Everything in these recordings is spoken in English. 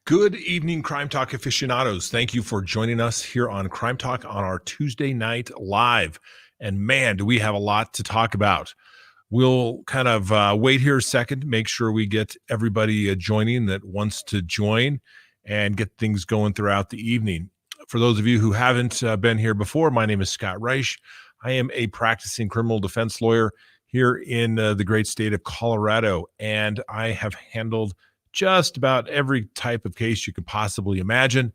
Good evening, Crime Talk aficionados. Thank you for joining us here on Crime Talk on our Tuesday night live. And man, do we have a lot to talk about. We'll kind of wait here a second, make sure we get everybody joining that wants to join and get things going throughout the evening. For those of you who haven't been here before, my name is Scott Reisch. I am a practicing criminal defense lawyer here in the great state of Colorado, and I have handled just about every type of case you could possibly imagine.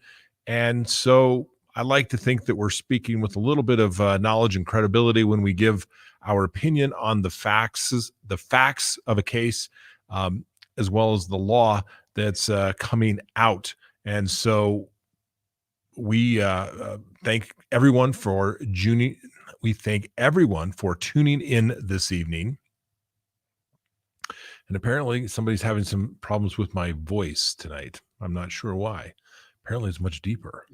And so I like to think that we're speaking with a little bit of knowledge and credibility when we give our opinion on the facts of a case, as well as the law that's coming out. And so we thank everyone for tuning in this evening. And apparently somebody's having some problems with my voice tonight. I'm not sure why. Apparently it's much deeper.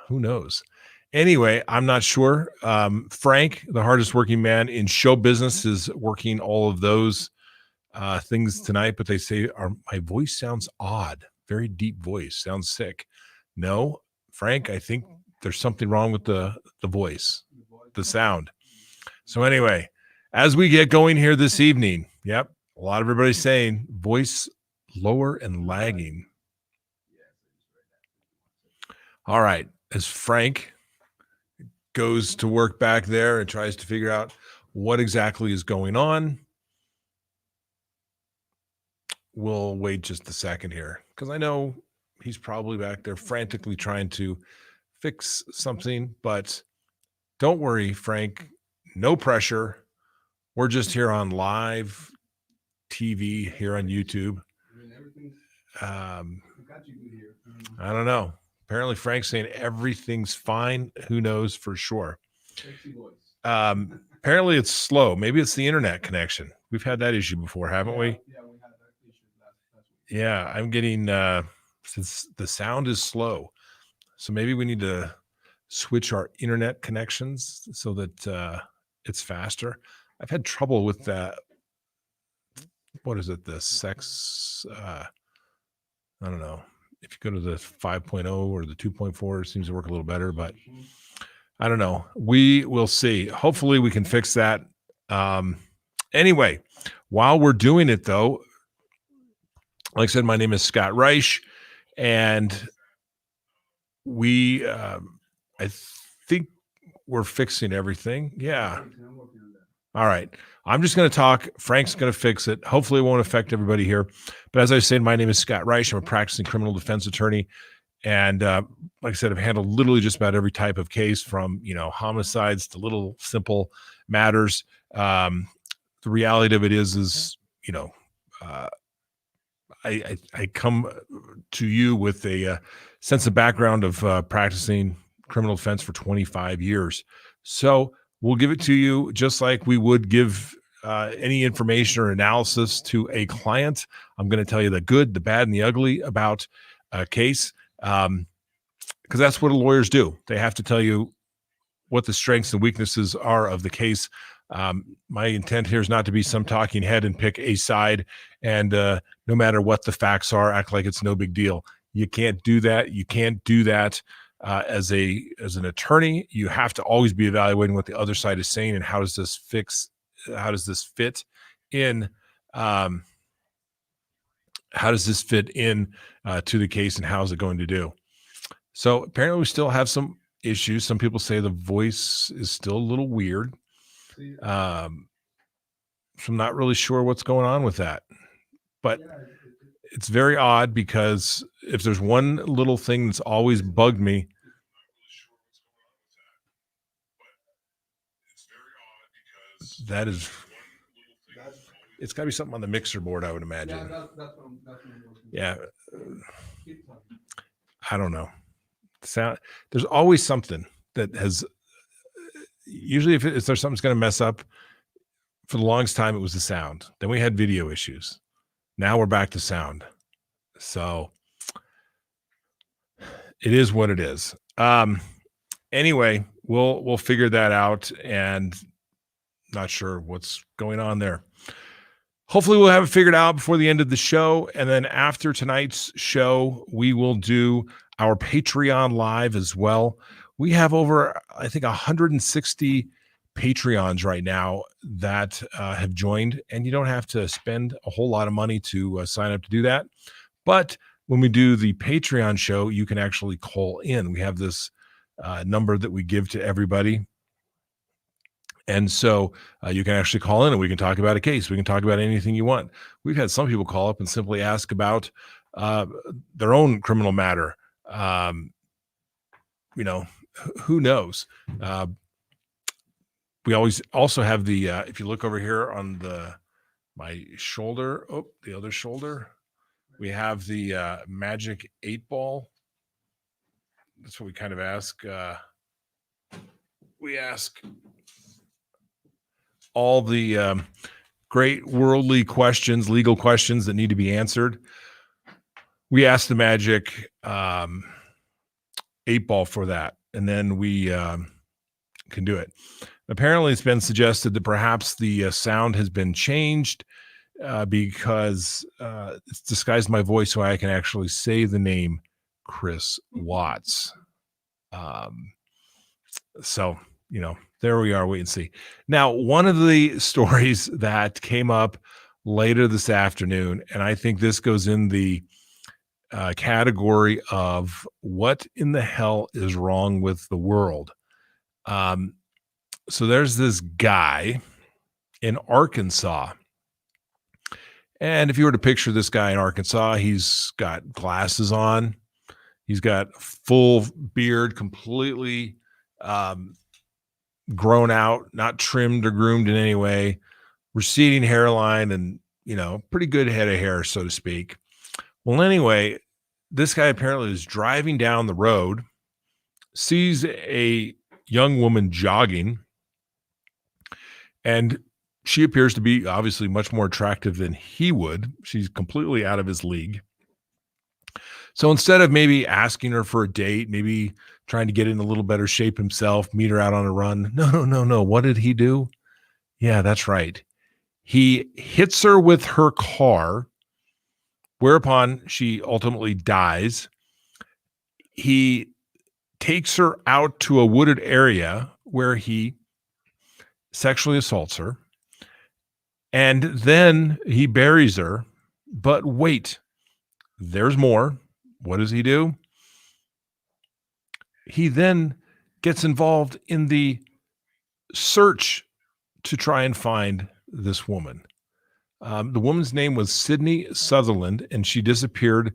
Who knows? Anyway, I'm not sure. Frank, the hardest working man in show business, is working all of those things tonight, but they say my voice sounds odd. Very deep voice. Sounds sick. No, Frank, I think there's something wrong with the voice, the sound. So anyway, as we get going here this evening, yep, a lot of everybody's saying voice lower and lagging. All right. As Frank goes to work back there and tries to figure out what exactly is going on, we'll wait just a second here because I know he's probably back there frantically trying to fix something. But don't worry, Frank. No pressure. We're just here on live TV here on YouTube. I don't know. Apparently Frank's saying everything's fine. Who knows for sure? Apparently it's slow. Maybe it's the internet connection. We've had that issue before, haven't we? Yeah, we had that issue last week. Yeah, I'm getting since the sound is slow. So maybe we need to switch our internet connections so that it's faster. I've had trouble with that. What is it? The sex? I don't know. If you go to the 5.0 or the 2.4, it seems to work a little better, but I don't know. We will see. Hopefully we can fix that. Anyway, while we're doing it though, like I said, my name is Scott Reisch, and we, I think we're fixing everything. Yeah. All right. I'm just going to talk. Frank's going to fix it. Hopefully it won't affect everybody here. But as I said, my name is Scott Reisch. I'm a practicing criminal defense attorney. And like I said, I've handled literally just about every type of case from, homicides to little simple matters. The reality of it is, I come to you with a sense of background of practicing criminal defense for 25 years. So we'll give it to you just like we would give any information or analysis to a client. I'm going to tell you the good, the bad, and the ugly about a case because that's what lawyers do. They have to tell you what the strengths and weaknesses are of the case. My intent here is not to be some talking head and pick a side and no matter what the facts are, act like it's no big deal. You can't do that. You can't do that. As an attorney, you have to always be evaluating what the other side is saying and how does this fit in to the case and how is it going to do? So apparently we still have some issues. Some people say the voice is still a little weird. So I'm not really sure what's going on with that, but it's very odd because if there's one little thing that's always bugged me, it's got to be something on the mixer board, I would imagine. Yeah. I don't know. There's always something that has, usually if there's something's going to mess up, for the longest time, it was the sound. Then we had video issues. Now we're back to sound. So it is what it is. Anyway, we'll figure that out, and not sure what's going on there. Hopefully we'll have it figured out before the end of the show. And then after tonight's show, we will do our Patreon live as well. We have over, I think, 160 Patreons right now that have joined, and you don't have to spend a whole lot of money to sign up to do that. But when we do the Patreon show, you can actually call in. We have this number that we give to everybody. And so you can actually call in and we can talk about a case. We can talk about anything you want. We've had some people call up and simply ask about their own criminal matter. Who knows? We always also have the, if you look over here on my shoulder, the other shoulder, we have the magic 8-ball. That's what we kind of ask. We ask all the great worldly questions, legal questions that need to be answered. We ask the magic 8-ball for that, and then we can do it. Apparently, it's been suggested that perhaps the sound has been changed because it's disguised my voice so I can actually say the name Chris Watts. So, there we are. Wait and see. Now, one of the stories that came up later this afternoon, and I think this goes in the category of what in the hell is wrong with the world. So there's this guy in Arkansas. And if you were to picture this guy in Arkansas, he's got glasses on. He's got full beard, completely grown out, not trimmed or groomed in any way, receding hairline, and, pretty good head of hair, so to speak. Well, anyway, this guy apparently is driving down the road, sees a young woman jogging, and she appears to be obviously much more attractive than he would. She's completely out of his league. So instead of maybe asking her for a date, maybe trying to get in a little better shape himself, meet her out on a run. No. What did he do? Yeah, that's right. He hits her with her car, whereupon she ultimately dies. He takes her out to a wooded area where he sexually assaults her, and then he buries her. But wait, there's more. What does he do? He then gets involved in the search to try and find this woman. The woman's name was Sydney Sutherland, and she disappeared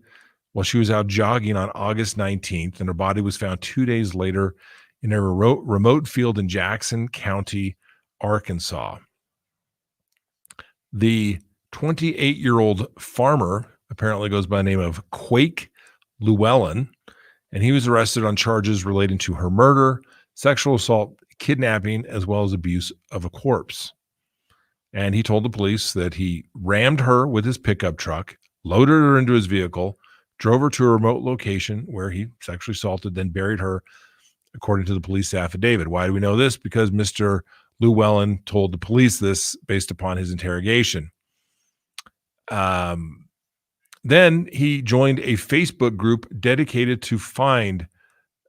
while she was out jogging on August 19th, and her body was found 2 days later in a remote field in Jackson County, Arkansas. The 28-year-old farmer apparently goes by the name of Quake Llewellyn, and he was arrested on charges relating to her murder, sexual assault, kidnapping, as well as abuse of a corpse. And he told the police that he rammed her with his pickup truck, loaded her into his vehicle, drove her to a remote location where he sexually assaulted, then buried her, according to the police affidavit. Why do we know this? Because Mr. Llewellyn told the police this based upon his interrogation. Then he joined a Facebook group dedicated to find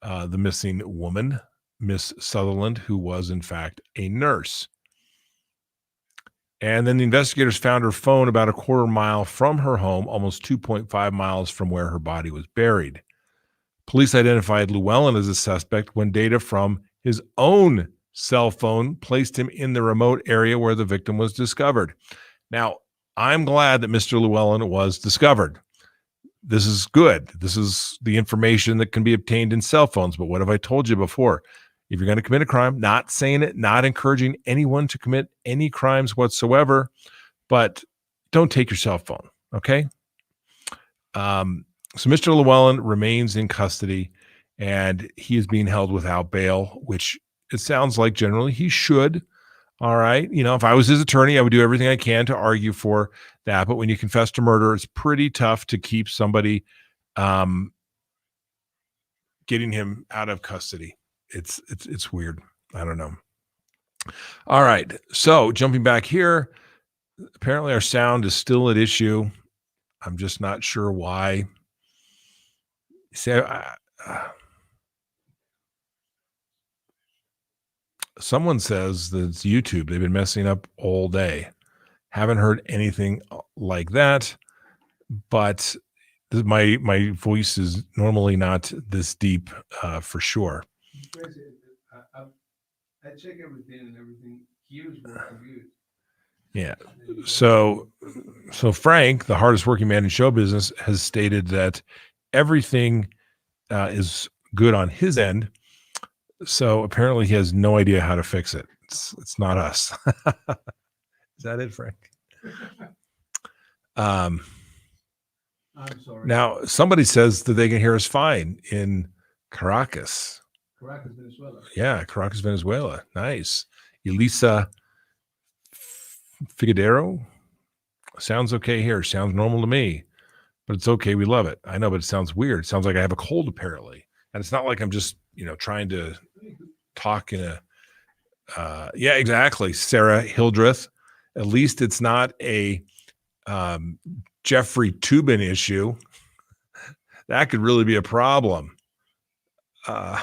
the missing woman, Miss Sutherland, who was in fact a nurse. And then the investigators found her phone about a quarter mile from her home, almost 2.5 miles from where her body was buried. Police identified Llewellyn as a suspect when data from his own cell phone placed him in the remote area where the victim was discovered. Now, I'm glad that Mr. Llewellyn was discovered. This is good. This is the information that can be obtained in cell phones. But what have I told you before? If you're going to commit a crime, not saying it, not encouraging anyone to commit any crimes whatsoever, but don't take your cell phone, okay? So Mr. Llewellyn remains in custody, and he is being held without bail, which it sounds like generally he should. All right. If I was his attorney, I would do everything I can to argue for that. But when you confess to murder, it's pretty tough to keep somebody getting him out of custody. It's weird. I don't know. All right. So jumping back here, Apparently, our sound is still at issue. I'm just not sure why. See, someone says that it's YouTube. They've been messing up all day. Haven't heard anything like that, but my voice is normally not this deep, for sure. I check everything and everything here is working good. Yeah. So Frank, the hardest working man in show business, has stated that everything is good on his end. So apparently he has no idea how to fix it. It's not us. Is that it, Frank? I'm sorry. Now somebody says that they can hear us fine in Caracas. Caracas, Venezuela. Yeah, Caracas, Venezuela. Nice. Elisa Figueroa. Sounds okay here. Sounds normal to me, but it's okay. We love it. I know, but it sounds weird. It sounds like I have a cold apparently. And it's not like I'm just, trying to talk in a, yeah, exactly. Sarah Hildreth. At least it's not a Jeffrey Toobin issue. That could really be a problem. I'm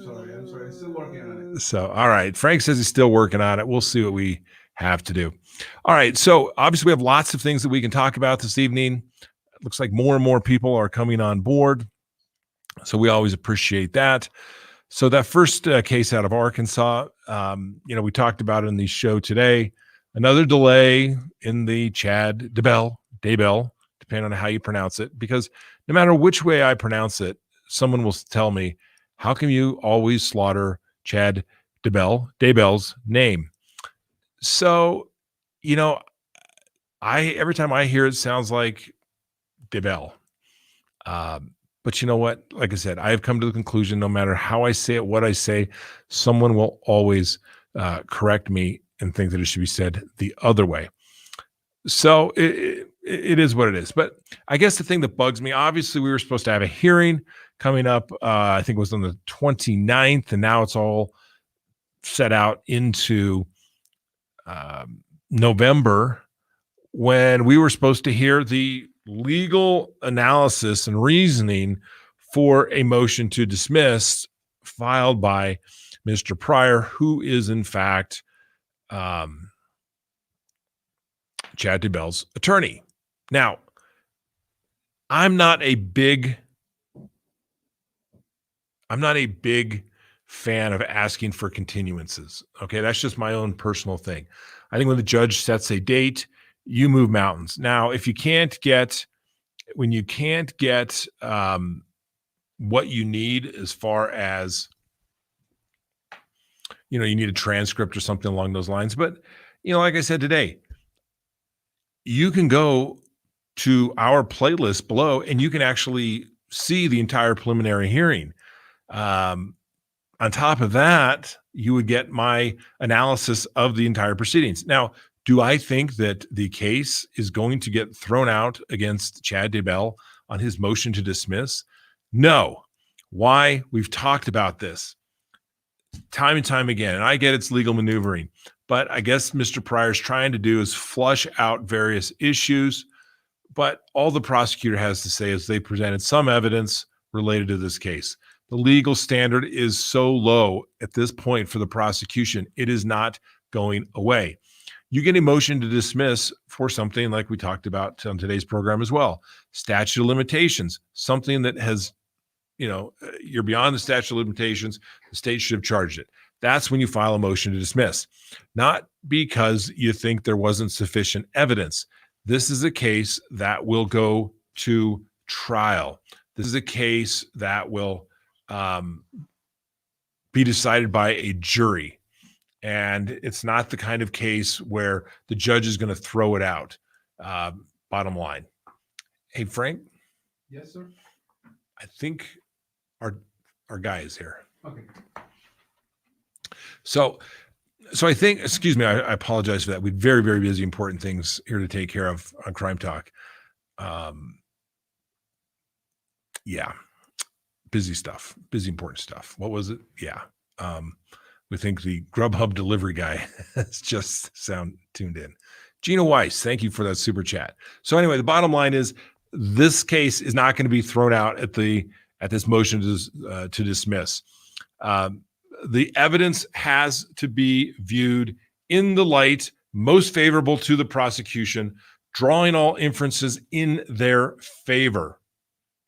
sorry. I'm still working on it. So, all right. Frank says he's still working on it. We'll see what we have to do. All right. So obviously we have lots of things that we can talk about this evening. It looks like more and more people are coming on board. So we always appreciate that. So that first case out of Arkansas, we talked about it in the show today. Another delay in the Chad Daybell, depending on how you pronounce it, because no matter which way I pronounce it, someone will tell me, how can you always slaughter Chad Daybell's name? So, every time I hear it, sounds like Daybell. But you know what? Like I said, I have come to the conclusion, no matter how I say it, what I say, someone will always correct me and think that it should be said the other way. So it is what it is. But I guess the thing that bugs me, obviously we were supposed to have a hearing coming up. I think it was on the 29th, and now it's all set out into November, when we were supposed to hear the legal analysis and reasoning for a motion to dismiss filed by Mr. Pryor, who is in fact Chad Daybell's attorney. Now, I'm not a big fan of asking for continuances. Okay, that's just my own personal thing. I think when the judge sets a date, you move mountains. Now, if you can't get, what you need as far as, you need a transcript or something along those lines. But, like I said today, you can go to our playlist below and you can actually see the entire preliminary hearing. On top of that, you would get my analysis of the entire proceedings. Now, do I think that the case is going to get thrown out against Chad Daybell on his motion to dismiss? No. Why? We've talked about this time and time again, and I get it's legal maneuvering, but I guess Mr. Pryor's trying to do is flush out various issues, but all the prosecutor has to say is they presented some evidence related to this case. The legal standard is so low at this point for the prosecution, it is not going away. You get a motion to dismiss for something like we talked about on today's program as well. Statute of limitations, something that has, you're beyond the statute of limitations. The state should have charged it. That's when you file a motion to dismiss, not because you think there wasn't sufficient evidence. This is a case that will go to trial. This is a case that will be decided by a jury. And it's not the kind of case where the judge is going to throw it out. Bottom line. Hey, Frank. Yes, sir. I think our guy is here. Okay. So I think, excuse me, I apologize for that. We have very, very busy, important things here to take care of on Crime Talk. Yeah. Busy stuff, busy, important stuff. What was it? Yeah. We think the Grubhub delivery guy has just tuned in. Gina Weiss, thank you for that super chat. So anyway, the bottom line is this case is not going to be thrown out at this motion to dismiss. The evidence has to be viewed in the light most favorable to the prosecution, drawing all inferences in their favor.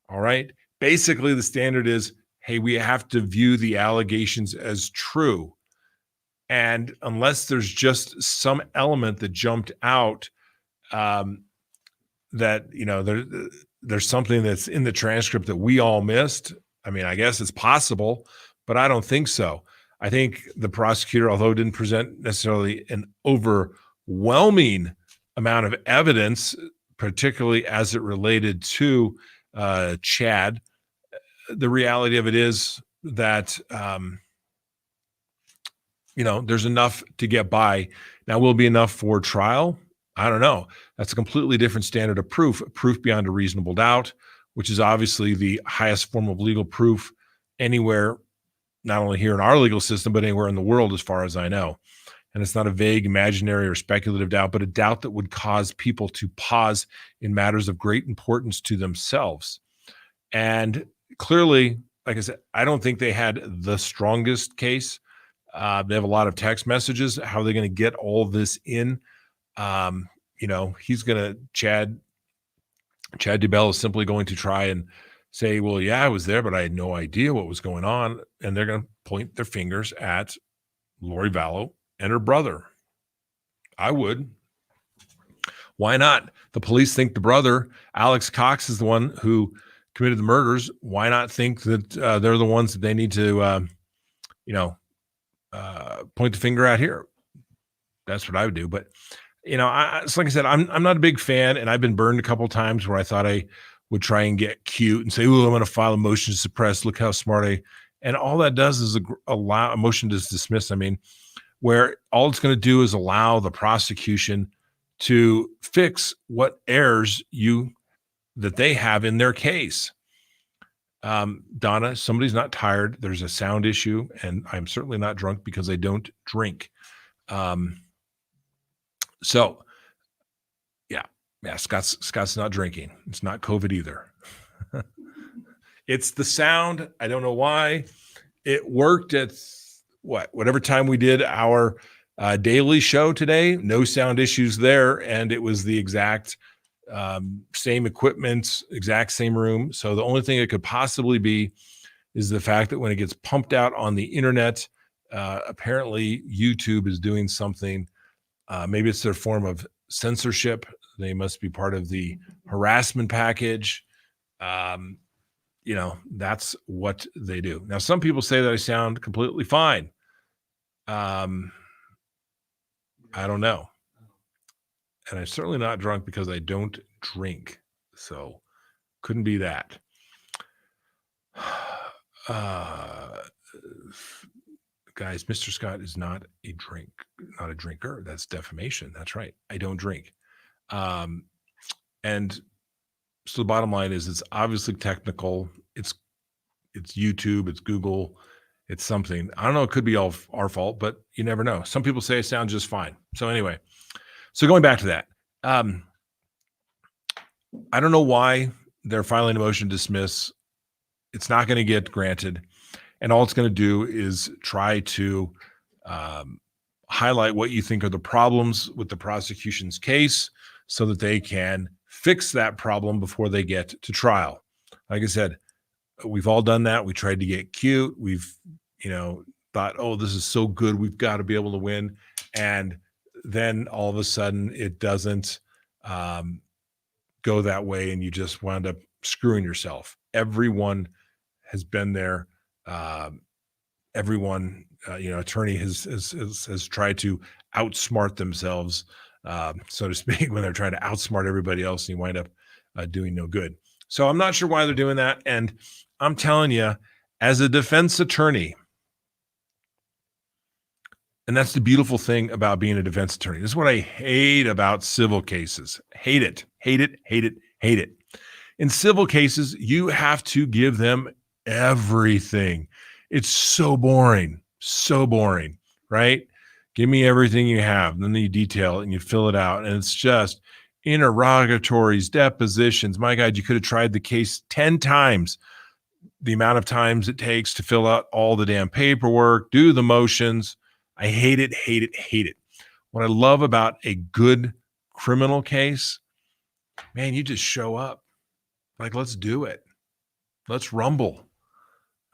All right. Basically, the standard is, hey, we have to view the allegations as true. And unless there's just some element that jumped out, that, there's something that's in the transcript that we all missed. I mean, I guess it's possible, but I don't think so. I think the prosecutor, although didn't present necessarily an overwhelming amount of evidence, particularly as it related to Chad, the reality of it is that, there's enough to get by. Now, will it be enough for trial? I don't know. That's a completely different standard of proof beyond a reasonable doubt, which is obviously the highest form of legal proof anywhere, not only here in our legal system, but anywhere in the world, as far as I know. And it's not a vague, imaginary, or speculative doubt, but a doubt that would cause people to pause in matters of great importance to themselves. And clearly, like I said, I don't think they had the strongest case. They have a lot of text messages. How are they going to get all this in? He's going to, Chad DeBell is simply going to try and say, well, yeah, I was there, but I had no idea what was going on. And they're going to point their fingers at Lori Vallow and her brother. I would. Why not? The police think the brother, Alex Cox, is the one who committed the murders. Why not think that they're the ones that they need to, point the finger at here? That's what I would do. But, it's like I said, I'm not a big fan, and I've been burned a couple of times where I thought I would try and get cute and say, "Oh, I'm going to file a motion to suppress. Look how smart I." And all that does is allow a motion to dismiss. I mean, where all it's going to do is allow the prosecution to fix what errors that they have in their case. Donna, somebody's not tired. There's a sound issue, and I'm certainly not drunk because I don't drink. So yeah, Scott's not drinking. It's not COVID either. It's the sound. I don't know why. It worked at whatever time we did our daily show today. No sound issues there, and it was the exact same equipment, exact same room. So the only thing it could possibly be is the fact that when it gets pumped out on the internet, apparently YouTube is doing something. Maybe it's their form of censorship. They must be part of the harassment package. That's what they do. Now, some people say that I sound completely fine. I don't know. And I'm certainly not drunk because I don't drink. So couldn't be that. Guys, Mr. Scott is not a drinker. That's defamation. That's right. I don't drink. And so the bottom line is it's obviously technical. It's YouTube, it's Google, it's something. I don't know. It could be all our fault, but you never know. Some people say I sound just fine. So anyway, going back to that, I don't know why they're filing a motion to dismiss. It's not going to get granted. And all it's going to do is try to highlight what you think are the problems with the prosecution's case so that they can fix that problem before they get to trial. Like I said, we've all done that. We tried to get cute. We've, thought, oh, this is so good. We've got to be able to win. And then all of a sudden it doesn't go that way. And you just wound up screwing yourself. Everyone has been there. Everyone, attorney has tried to outsmart themselves, so to speak, when they're trying to outsmart everybody else, and you wind up doing no good. So I'm not sure why they're doing that. And I'm telling you, as a defense attorney, and that's the beautiful thing about being a defense attorney. This is what I hate about civil cases. Hate it. In civil cases, you have to give them everything. It's so boring. So boring, right? Give me everything you have. And then you detail it and you fill it out. And it's just interrogatories, depositions. My God, you could have tried the case 10 times the amount of times it takes to fill out all the damn paperwork, do the motions. I hate it, hate it, hate it. What I love about a good criminal case, man, you just show up. Like, let's do it. Let's rumble.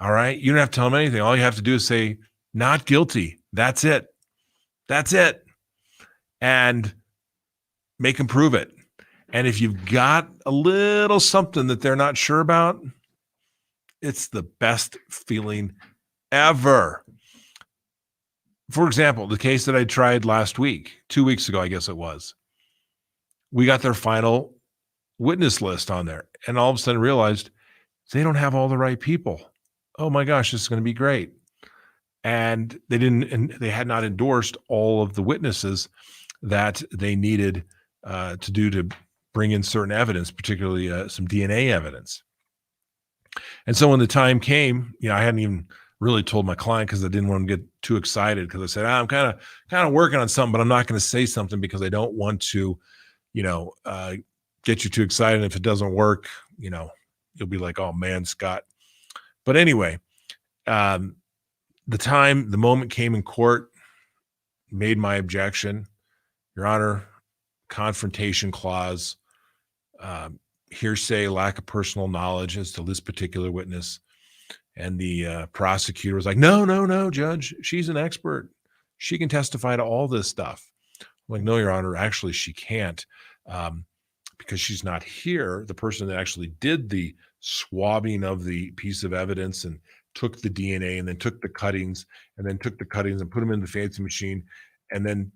All right. You don't have to tell them anything. All you have to do is say, not guilty. That's it. That's it. And make them prove it. And if you've got a little something that they're not sure about, it's the best feeling ever. For example, the case that I tried last week, 2 weeks ago, I guess it was, we got their final witness list on there. And all of a sudden realized they don't have all the right people. Oh my gosh, this is going to be great. And they had not endorsed all of the witnesses that they needed to bring in certain evidence, particularly some DNA evidence. And so when the time came, I hadn't even really told my client because I didn't want him to get too excited, because I said, I'm kind of working on something, but I'm not going to say something because I don't want to, get you too excited. If it doesn't work, you'll be like, oh man, Scott. But anyway, the moment came in court, made my objection. Your Honor, confrontation clause, hearsay, lack of personal knowledge as to this particular witness. And the prosecutor was like, no, Judge, she's an expert. She can testify to all this stuff. I'm like, no, Your Honor, actually she can't, because she's not here. The person that actually did the swabbing of the piece of evidence and took the DNA and then took the cuttings and put them in the fancy machine and then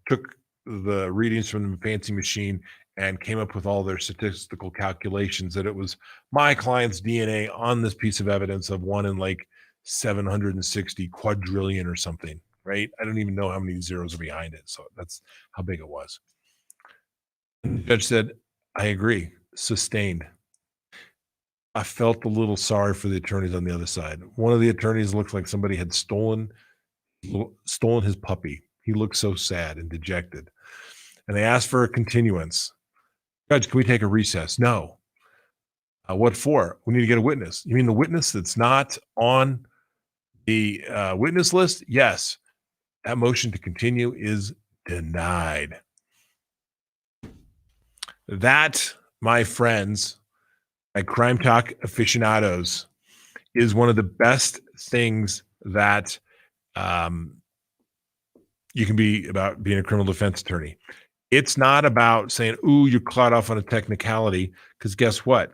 took the readings from the fancy machine and came up with all their statistical calculations that it was my client's DNA on this piece of evidence of 1 in like 760 quadrillion or something, right? I don't even know how many zeros are behind it. So that's how big it was. And the judge said, I agree, sustained. I felt a little sorry for the attorneys on the other side. One of the attorneys looked like somebody had stolen his puppy. He looked so sad and dejected. And they asked for a continuance. Judge, can we take a recess? No. What for? We need to get a witness. You mean the witness that's not on the witness list? Yes. That motion to continue is denied. That, my friends, my Crime Talk aficionados, is one of the best things that you can be about being a criminal defense attorney. It's not about saying, ooh, you caught off on a technicality, because guess what?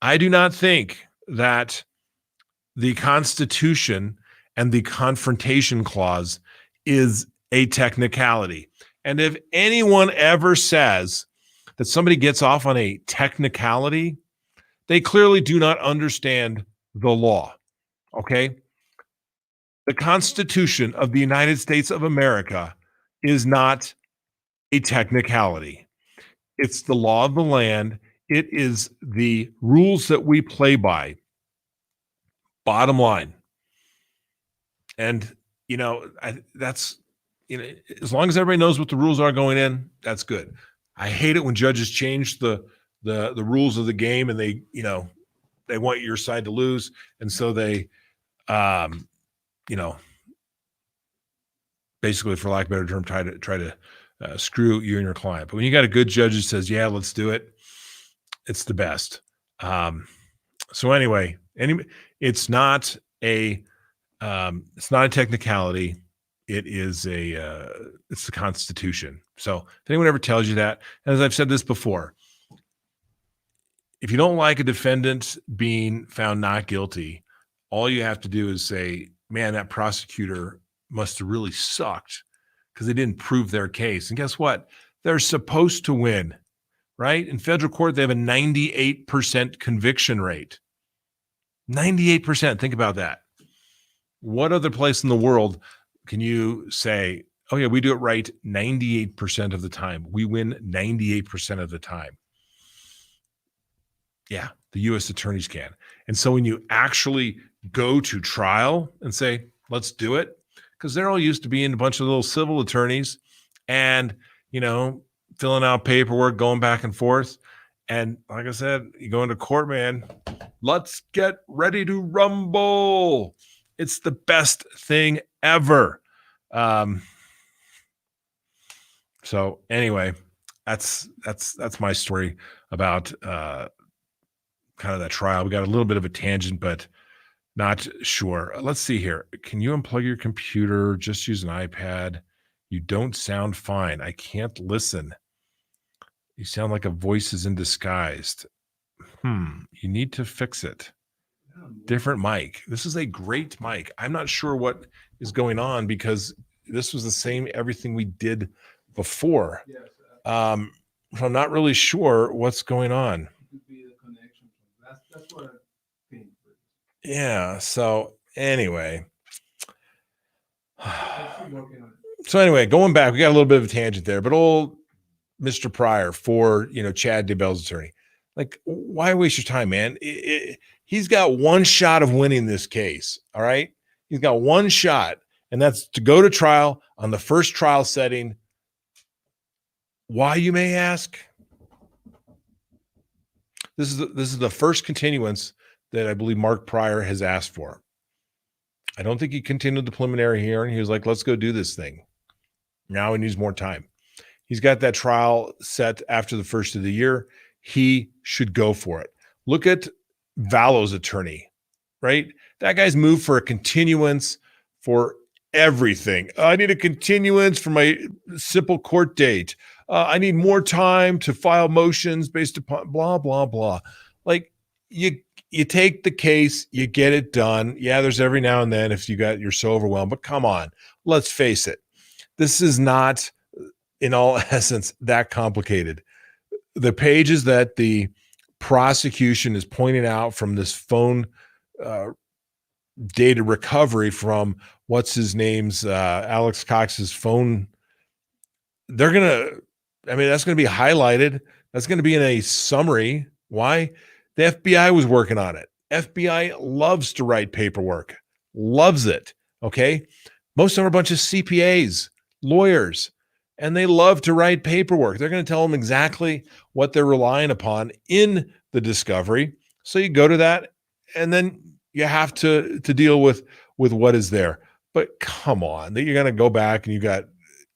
I do not think that the Constitution and the confrontation clause is a technicality. And if anyone ever says that somebody gets off on a technicality, they clearly do not understand the law, okay? The Constitution of the United States of America is not a technicality. It's the law of the land. It is the rules that we play by. Bottom line. And, as long as everybody knows what the rules are going in, that's good. I hate it when judges change the rules of the game and they want your side to lose. And so they, basically, for lack of a better term, try to screw you and your client. But when you got a good judge that says, yeah, let's do it, it's the best. So anyway, it's not a technicality. It is it's the Constitution. So if anyone ever tells you that, and as I've said this before, if you don't like a defendant being found not guilty, all you have to do is say, man, that prosecutor must have really sucked because they didn't prove their case. And guess what? They're supposed to win, right? In federal court, they have a 98% conviction rate. 98%. Think about that. What other place in the world can you say, oh yeah, we do it right 98% of the time. We win 98% of the time. Yeah, the U.S. attorneys can. And so when you actually go to trial and say, Let's do it. Because they're all used to being a bunch of little civil attorneys and, filling out paperwork, going back and forth. And like I said, you go into court, man, let's get ready to rumble. It's the best thing ever. So anyway, that's my story about kind of that trial. We got a little bit of a tangent, but not sure. Let's see here. Can you unplug your computer? Just use an iPad. You don't sound fine. I can't listen. You sound like a voice is in disguise. You need to fix it. Different mic. This is a great mic. I'm not sure what is going on because this was the same everything we did before. So I'm not really sure what's going on. That's what I think. Yeah. So anyway. Going back, we got a little bit of a tangent there, but old Mr. Pryor for, Chad Daybell's attorney. Like, why waste your time, man? He's got one shot of winning this case. All right. He's got one shot, and that's to go to trial on the first trial setting. Why, you may ask? This is the first continuance that I believe Mark Pryor has asked for. I don't think he continued the preliminary hearing. He was like, let's go do this thing. Now he needs more time. He's got that trial set after the first of the year. He should go for it. Look at Vallo's attorney, right? That guy's moved for a continuance for everything. I need a continuance for my simple court date. I need more time to file motions based upon blah, blah, blah. Like, you take the case, you get it done. Yeah, there's every now and then if you're so overwhelmed, but come on, let's face it. This is not, in all essence, that complicated. The pages that the prosecution is pointing out from this phone data recovery from what's his name's Alex Cox's phone, that's going to be highlighted. That's going to be in a summary. Why? The FBI was working on it. FBI loves to write paperwork, loves it. Okay. Most of them are a bunch of CPAs, lawyers, and they love to write paperwork. They're going to tell them exactly what they're relying upon in the discovery. So you go to that, and then you have to deal with what is there. But come on, that you're going to go back and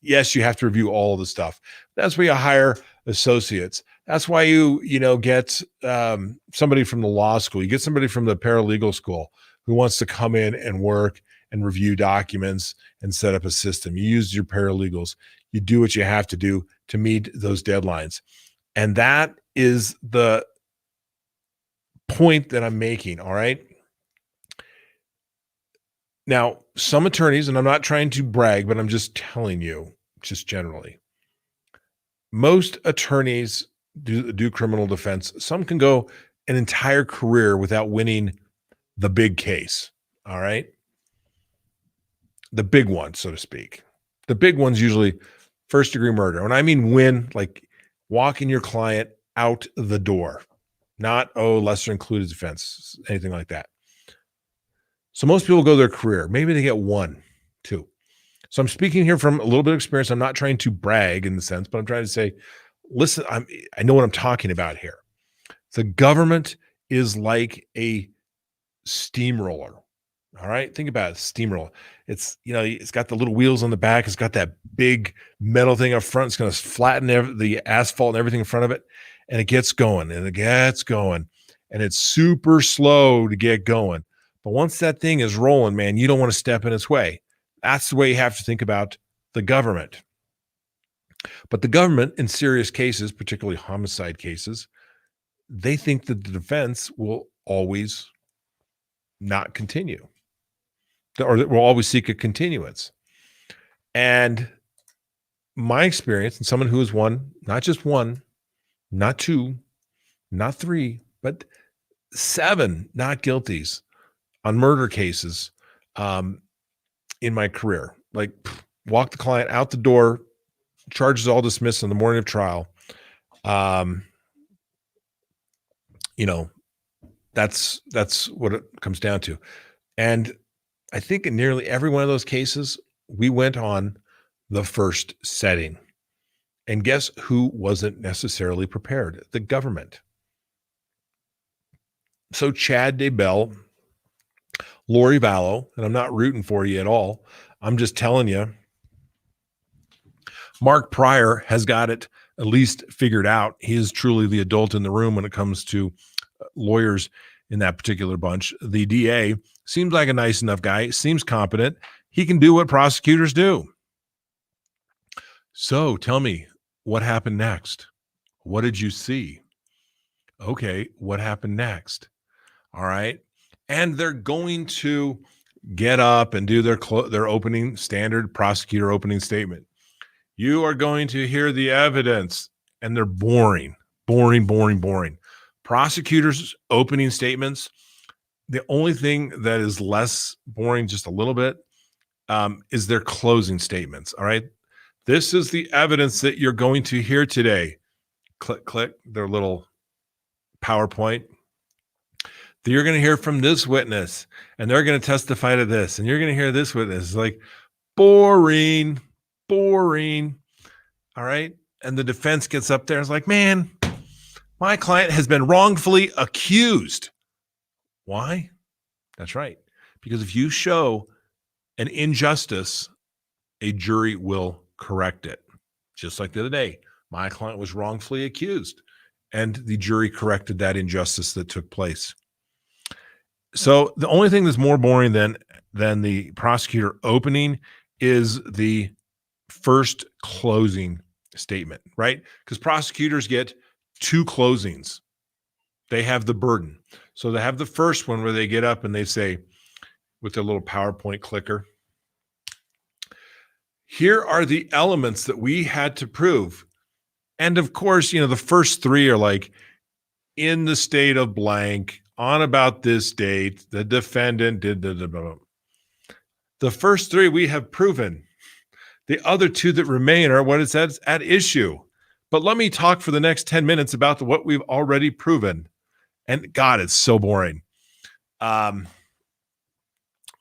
yes, you have to review all of the stuff. That's where you hire associates. That's why you get somebody from the law school. You get somebody from the paralegal school who wants to come in and work and review documents and set up a system. You use your paralegals. You do what you have to do to meet those deadlines. And that is the point that I'm making, all right? Now, some attorneys, and I'm not trying to brag, but I'm just telling you, just generally, most attorneys do criminal defense. Some can go an entire career without winning the big case, all right? The big one, so to speak. The big one's usually first-degree murder. When I mean win, like walking your client out the door, not, lesser included defense, anything like that. So most people go their career. Maybe they get 1, 2. So I'm speaking here from a little bit of experience. I'm not trying to brag in the sense, but I'm trying to say, listen, I know what I'm talking about here. The government is like a steamroller. All right. Think about it. Steamroller. It's got the little wheels on the back. It's got that big metal thing up front. It's going to flatten the asphalt and everything in front of it. And it gets going and it gets going. And it's super slow to get going. But once that thing is rolling, man, you don't want to step in its way. That's the way you have to think about the government. But the government, in serious cases, particularly homicide cases, they think that the defense will always not continue, or that will always seek a continuance. And my experience, and someone who has won, not just 1, not 2, not 3, but 7 not guilties on murder cases in my career, like walk the client out the door, charges all dismissed on the morning of trial. That's what it comes down to. And I think in nearly every one of those cases, we went on the first setting. And guess who wasn't necessarily prepared? The government. So Chad Daybell, Lori Vallow, and I'm not rooting for you at all. I'm just telling you, Mark Pryor has got it at least figured out. He is truly the adult in the room when it comes to lawyers in that particular bunch. The DA seems like a nice enough guy, seems competent. He can do what prosecutors do. So tell me, what happened next? What did you see? Okay, what happened next? All right. And they're going to get up and do their opening standard prosecutor opening statement. You are going to hear the evidence, and they're boring. Prosecutors' opening statements, the only thing that is less boring just a little bit is their closing statements. All right. This is the evidence that you're going to hear today. Click, click, their little PowerPoint. That you're going to hear from this witness, and they're going to testify to this, and you're going to hear this witness. It's like boring. All right. And the defense gets up there and is like, man, my client has been wrongfully accused. Why? That's right. Because if you show an injustice, a jury will correct it. Just like the other day, my client was wrongfully accused, and the jury corrected that injustice that took place. So the only thing that's more boring than the prosecutor opening is the first closing statement, right? Because prosecutors get two closings. They have the burden. So they have the first one where they get up and they say, with their little PowerPoint clicker, here are the elements that we had to prove. And of course, the first three are like, in the state of blank, on about this date, the defendant did the first three we have proven. The other two that remain are what it says at issue. But let me talk for the next 10 minutes about what we've already proven. And God, it's so boring.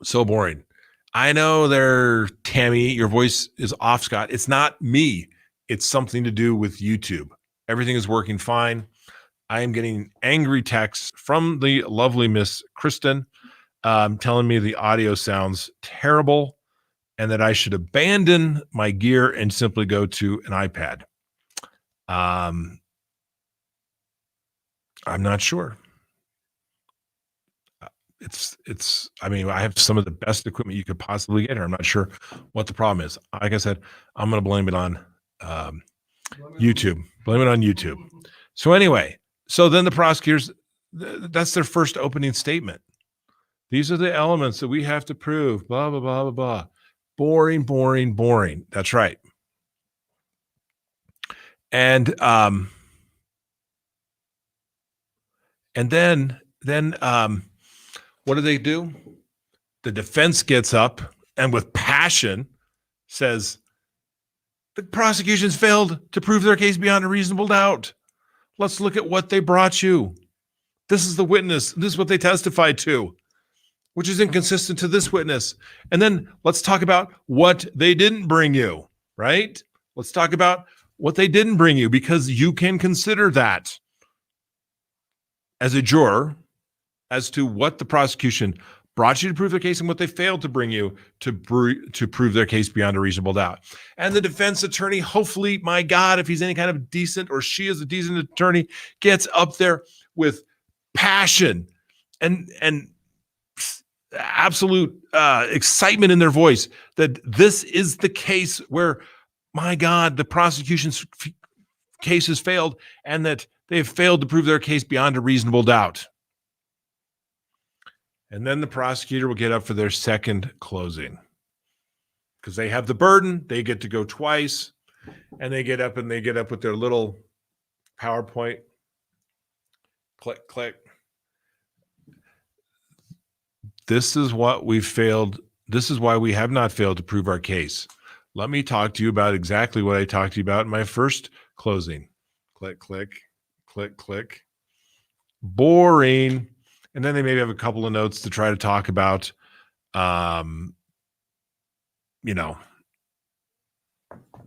So boring. I know Tammy, your voice is off, Scott. It's not me. It's something to do with YouTube. Everything is working fine. I am getting angry texts from the lovely Miss Kristen telling me the audio sounds terrible and that I should abandon my gear and simply go to an iPad. I'm not sure. I have some of the best equipment you could possibly get here. I'm not sure what the problem is. Like I said, I'm going to blame it on YouTube. Blame it on YouTube. So anyway, then the prosecutors, that's their first opening statement. These are the elements that we have to prove, blah, blah, blah, blah, blah. Boring. That's right. And then what do they do? The defense gets up and with passion says, the prosecution's failed to prove their case beyond a reasonable doubt. Let's look at what they brought you. This is the witness. This is what they testified to, which is inconsistent to this witness. And then let's talk about what they didn't bring you, right? Let's talk about what they didn't bring you, because you can consider that as a juror as to what the prosecution brought you to prove their case and what they failed to bring you to prove their case beyond a reasonable doubt. And the defense attorney, hopefully, my God, if he's any kind of decent, or she is a decent attorney, gets up there with passion and absolute excitement in their voice that this is the case where, my God, the prosecution's case has failed and that they've failed to prove their case beyond a reasonable doubt. And then the prosecutor will get up for their second closing because they have the burden. They get to go twice, and they get up with their little PowerPoint. Click, click. This is what we failed. This is why we have not failed to prove our case. Let me talk to you about exactly what I talked to you about in my first closing. Click, click, click, click. Boring. And then they maybe have a couple of notes to try to talk about you know,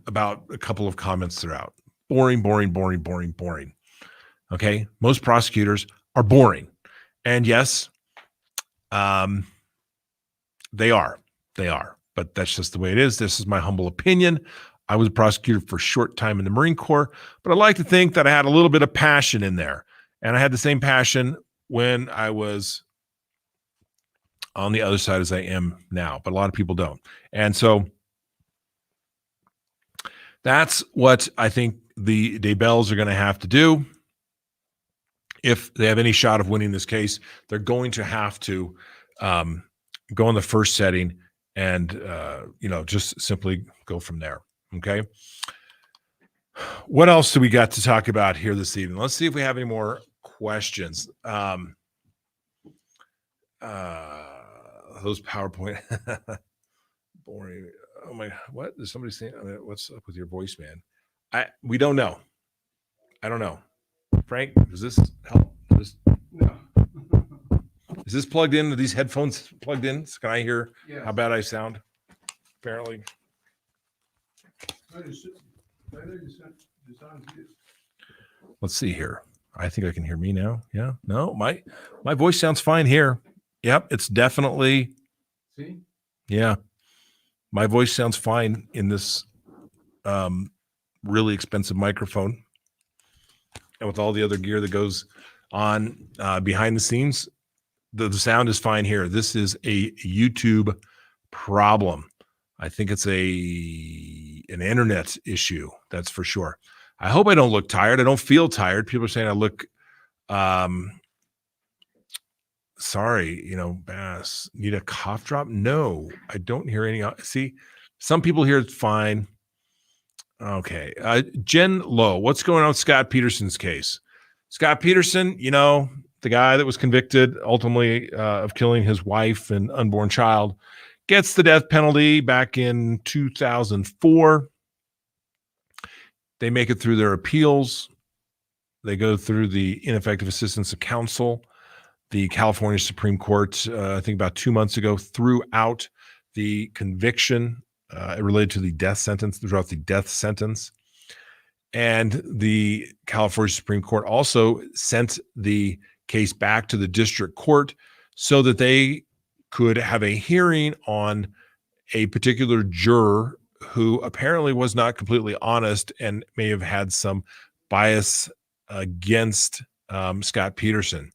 about a couple of comments throughout. Boring, boring, boring, boring, boring. Okay. Most prosecutors are boring. And yes, they are. They are. But that's just the way it is. This is my humble opinion. I was a prosecutor for a short time in the Marine Corps, but I like to think that I had a little bit of passion in there. And I had the same passion when I was on the other side as I am now, but a lot of people don't. And so that's what I think the Daybells are going to have to do. If they have any shot of winning this case, they're going to have to go in the first setting and, just simply go from there. Okay. What else do we got to talk about here this evening? Let's see if we have any more questions. Those PowerPoint boring. Oh my, what is somebody saying? I mean, what's up with your voice, man? We don't know. I don't know. Frank, does this help? No. Is this plugged in? Are these headphones plugged in? Can I hear how bad I sound? Apparently. Let's see here. I think I can hear me now. Yeah. No, my voice sounds fine here. Yep, it's definitely. See? Yeah. My voice sounds fine in this really expensive microphone. And with all the other gear that goes on behind the scenes, the sound is fine here. This is a YouTube problem. I think it's an internet issue. That's for sure. I hope I don't look tired. I don't feel tired. People are saying I look sorry, Bass, need a cough drop? No, I don't hear any. See, some people hear it's fine. Okay. Jen Lowe, what's going on with Scott Peterson's case? Scott Peterson, the guy that was convicted ultimately of killing his wife and unborn child, gets the death penalty back in 2004. They make it through their appeals. They go through the ineffective assistance of counsel. The California Supreme Court, I think about 2 months ago, threw out the conviction related to the death sentence, throughout the death sentence. And the California Supreme Court also sent the case back to the district court so that they could have a hearing on a particular juror who apparently was not completely honest and may have had some bias against Scott Peterson.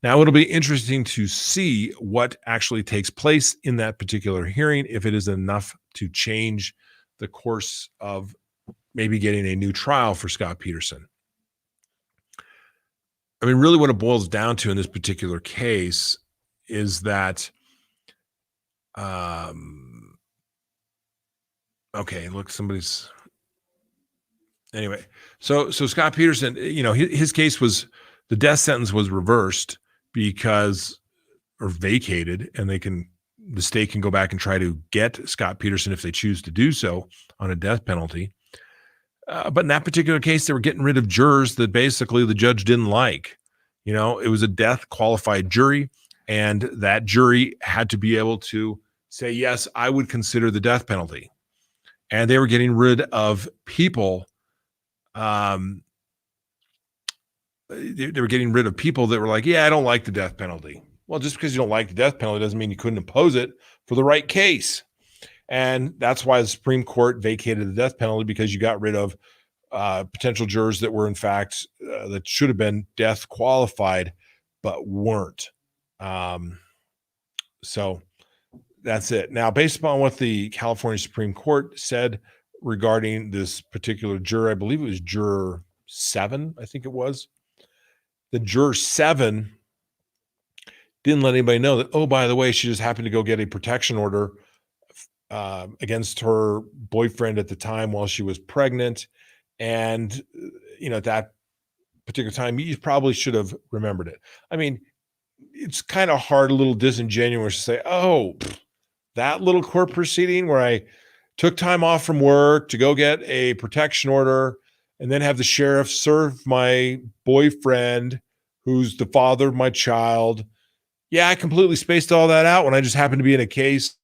Now, it'll be interesting to see what actually takes place in that particular hearing, if it is enough to change the course of maybe getting a new trial for Scott Peterson. I mean, really what it boils down to in this particular case is that, okay, look, anyway. So Scott Peterson, his case was, the death sentence was reversed or vacated, and the state can go back and try to get Scott Peterson if they choose to do so on a death penalty. But in that particular case, they were getting rid of jurors that basically the judge didn't like. It was a death qualified jury, and that jury had to be able to say, yes, I would consider the death penalty. And they were getting rid of people. They were getting rid of people that were like, yeah, I don't like the death penalty. Well, just because you don't like the death penalty doesn't mean you couldn't impose it for the right case. And that's why the Supreme Court vacated the death penalty, because you got rid of potential jurors that were, in fact, that should have been death qualified, but weren't. So that's it. Now, based upon what the California Supreme Court said regarding this particular juror, I believe it was juror 7, I think it was. The juror 7 didn't let anybody know that, oh, by the way, she just happened to go get a protection order against her boyfriend at the time while she was pregnant. And, at that particular time, you probably should have remembered it. I mean, it's kind of hard, a little disingenuous to say, oh, that little court proceeding where I took time off from work to go get a protection order and then have the sheriff serve my boyfriend, who's the father of my child, Yeah, I completely spaced all that out when I just happened to be in a case